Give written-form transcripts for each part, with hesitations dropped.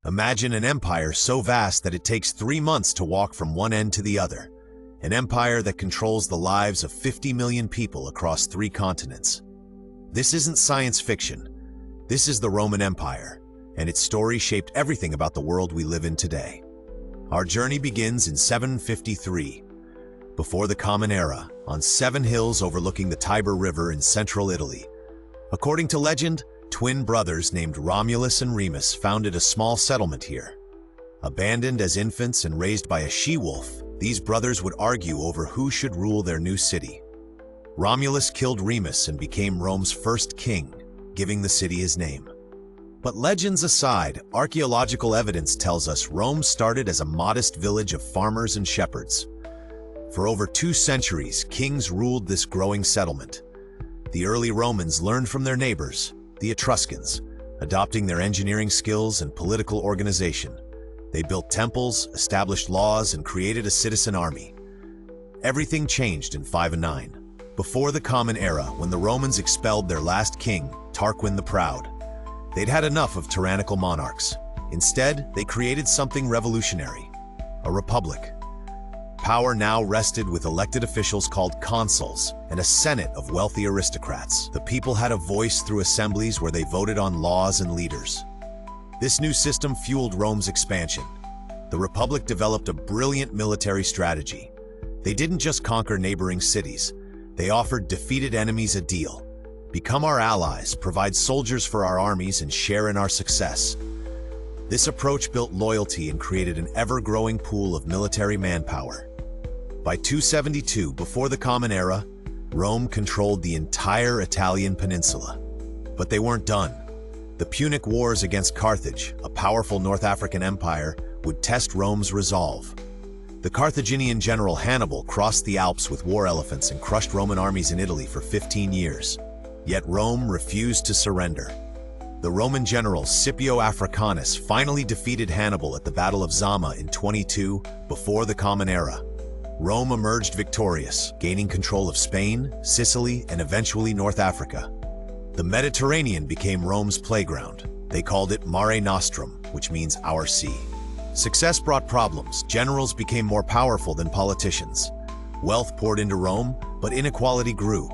Imagine an empire so vast that it takes 3 months to walk from one end to the other. An empire that controls the lives of 50 million people across 3 continents. This isn't science fiction. This is the Roman Empire, and its story shaped everything about the world we live in today. Our journey begins in 753, before the Common Era, on 7 hills overlooking the Tiber River in central Italy. According to legend, twin brothers named Romulus and Remus founded a small settlement here. Abandoned as infants and raised by a she-wolf, these brothers would argue over who should rule their new city. Romulus killed Remus and became Rome's first king, giving the city his name. But legends aside, archaeological evidence tells us Rome started as a modest village of farmers and shepherds. For over 2 centuries, kings ruled this growing settlement. The early Romans learned from their neighbors, the Etruscans, adopting their engineering skills and political organization. They built temples, established laws, and created a citizen army. Everything changed in 509, before the Common Era, when the Romans expelled their last king, Tarquin the Proud. They'd had enough of tyrannical monarchs. Instead, they created something revolutionary: a republic. Power now rested with elected officials called consuls and a senate of wealthy aristocrats. The people had a voice through assemblies where they voted on laws and leaders. This new system fueled Rome's expansion. The Republic developed a brilliant military strategy. They didn't just conquer neighboring cities. They offered defeated enemies a deal. Become our allies, provide soldiers for our armies, and share in our success. This approach built loyalty and created an ever-growing pool of military manpower. By 272, before the Common Era, Rome controlled the entire Italian peninsula. But they weren't done. The Punic Wars against Carthage, a powerful North African empire, would test Rome's resolve. The Carthaginian general Hannibal crossed the Alps with war elephants and crushed Roman armies in Italy for 15 years. Yet Rome refused to surrender. The Roman general Scipio Africanus finally defeated Hannibal at the Battle of Zama in 22, before the Common Era. Rome emerged victorious, gaining control of Spain, Sicily, and eventually North Africa. The Mediterranean became Rome's playground. They called it Mare Nostrum, which means our sea. Success brought problems. Generals became more powerful than politicians. Wealth poured into Rome, but inequality grew.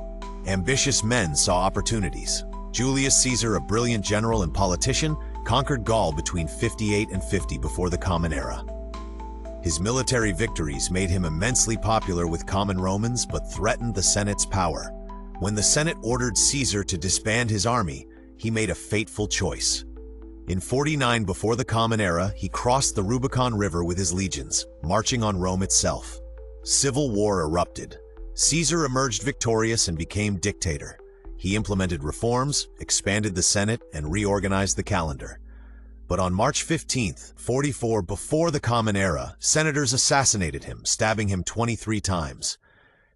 Ambitious men saw opportunities. Julius Caesar, a brilliant general and politician, conquered Gaul between 58 and 50 before the Common Era. His military victories made him immensely popular with common Romans, but threatened the Senate's power. When the Senate ordered Caesar to disband his army, he made a fateful choice. In 49 before the Common Era, he crossed the Rubicon River with his legions, marching on Rome itself. Civil war erupted. Caesar emerged victorious and became dictator. He implemented reforms, expanded the Senate, and reorganized the calendar. But on March 15, 44 before the Common Era, senators assassinated him, stabbing him 23 times.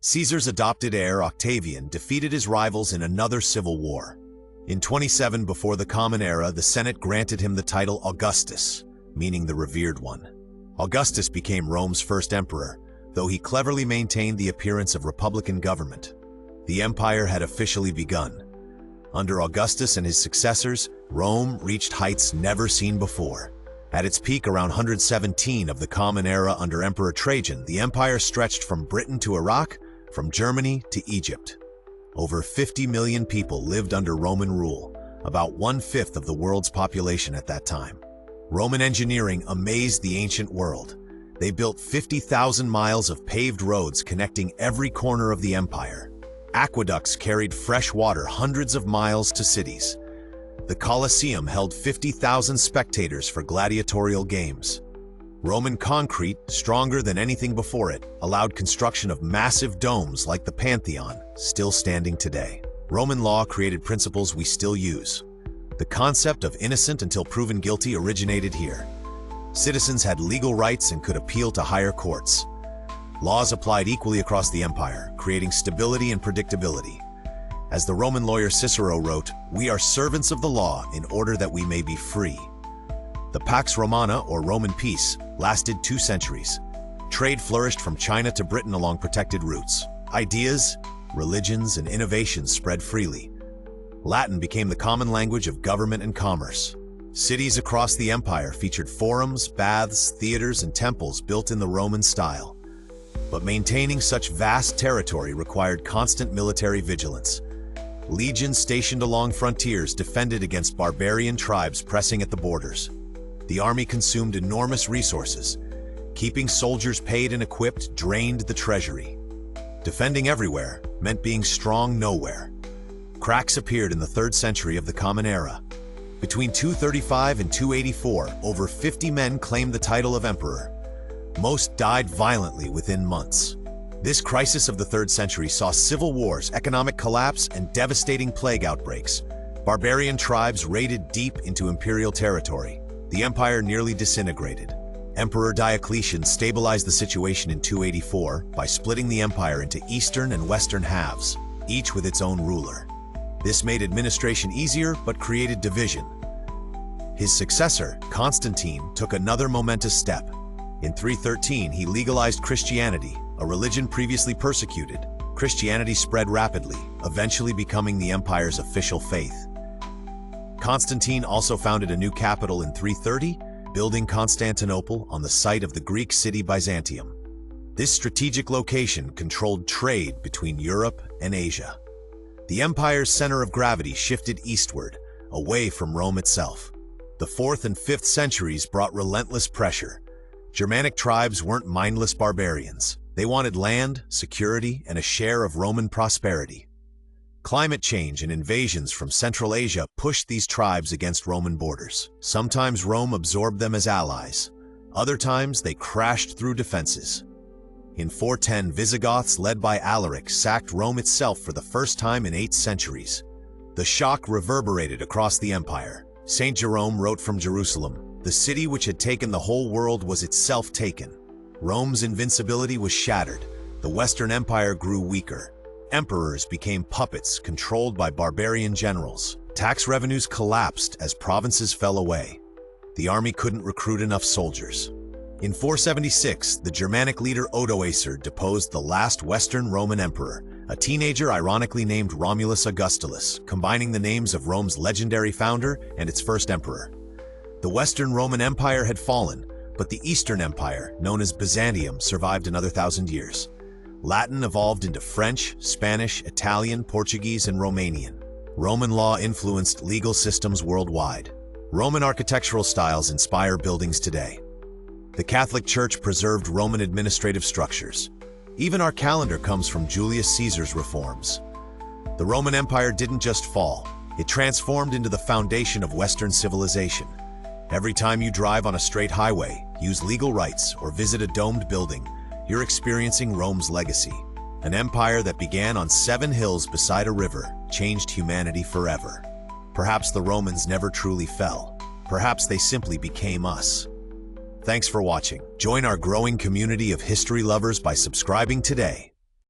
Caesar's adopted heir, Octavian, defeated his rivals in another civil war. In 27 before the Common Era, the Senate granted him the title Augustus, meaning the revered one. Augustus became Rome's first emperor, though he cleverly maintained the appearance of republican government. The empire had officially begun. Under Augustus and his successors, Rome reached heights never seen before. At its peak around 117 of the Common Era under Emperor Trajan, the empire stretched from Britain to Iraq, from Germany to Egypt. Over 50 million people lived under Roman rule, about 1/5 of the world's population at that time. Roman engineering amazed the ancient world. They built 50,000 miles of paved roads connecting every corner of the empire. Aqueducts carried fresh water hundreds of miles to cities. The Colosseum held 50,000 spectators for gladiatorial games. Roman concrete, stronger than anything before it, allowed construction of massive domes like the Pantheon, still standing today. Roman law created principles we still use. The concept of innocent until proven guilty originated here. Citizens had legal rights and could appeal to higher courts. Laws applied equally across the empire, creating stability and predictability. As the Roman lawyer Cicero wrote, "We are servants of the law in order that we may be free." The Pax Romana, or Roman peace, lasted 2 centuries. Trade flourished from China to Britain along protected routes. Ideas, religions, and innovations spread freely. Latin became the common language of government and commerce. Cities across the empire featured forums, baths, theaters, and temples built in the Roman style. But maintaining such vast territory required constant military vigilance. Legions stationed along frontiers defended against barbarian tribes pressing at the borders. The army consumed enormous resources. Keeping soldiers paid and equipped drained the treasury. Defending everywhere meant being strong nowhere. Cracks appeared in the 3rd century of the Common Era. Between 235 and 284, over 50 men claimed the title of emperor. Most died violently within months. This crisis of the 3rd century saw civil wars, economic collapse, and devastating plague outbreaks. Barbarian tribes raided deep into imperial territory. The empire nearly disintegrated. Emperor Diocletian stabilized the situation in 284 by splitting the empire into eastern and western halves, each with its own ruler. This made administration easier but created division. His successor, Constantine, took another momentous step. In 313, he legalized Christianity, a religion previously persecuted. Christianity spread rapidly, eventually becoming the empire's official faith. Constantine also founded a new capital in 330, building Constantinople on the site of the Greek city Byzantium. This strategic location controlled trade between Europe and Asia. The empire's center of gravity shifted eastward, away from Rome itself. The 4th and 5th centuries brought relentless pressure. Germanic tribes weren't mindless barbarians. They wanted land, security, and a share of Roman prosperity. Climate change and invasions from Central Asia pushed these tribes against Roman borders. Sometimes Rome absorbed them as allies. Other times they crashed through defenses. In 410, Visigoths led by Alaric sacked Rome itself for the first time in 8 centuries. The shock reverberated across the empire. Saint Jerome wrote from Jerusalem, "The city which had taken the whole world was itself taken." Rome's invincibility was shattered. The Western Empire grew weaker. Emperors became puppets controlled by barbarian generals. Tax revenues collapsed as provinces fell away. The army couldn't recruit enough soldiers. In 476, the Germanic leader Odoacer deposed the last Western Roman emperor, a teenager ironically named Romulus Augustulus, combining the names of Rome's legendary founder and its first emperor. The Western Roman Empire had fallen, but the Eastern Empire, known as Byzantium, survived another 1,000 years. Latin evolved into French, Spanish, Italian, Portuguese, and Romanian. Roman law influenced legal systems worldwide. Roman architectural styles inspire buildings today. The Catholic Church preserved Roman administrative structures. Even our calendar comes from Julius Caesar's reforms. The Roman Empire didn't just fall, it transformed into the foundation of Western civilization. Every time you drive on a straight highway, use legal rights, or visit a domed building, you're experiencing Rome's legacy. An empire that began on 7 hills beside a river changed humanity forever. Perhaps the Romans never truly fell. Perhaps they simply became us. Thanks for watching. Join our growing community of history lovers by subscribing today.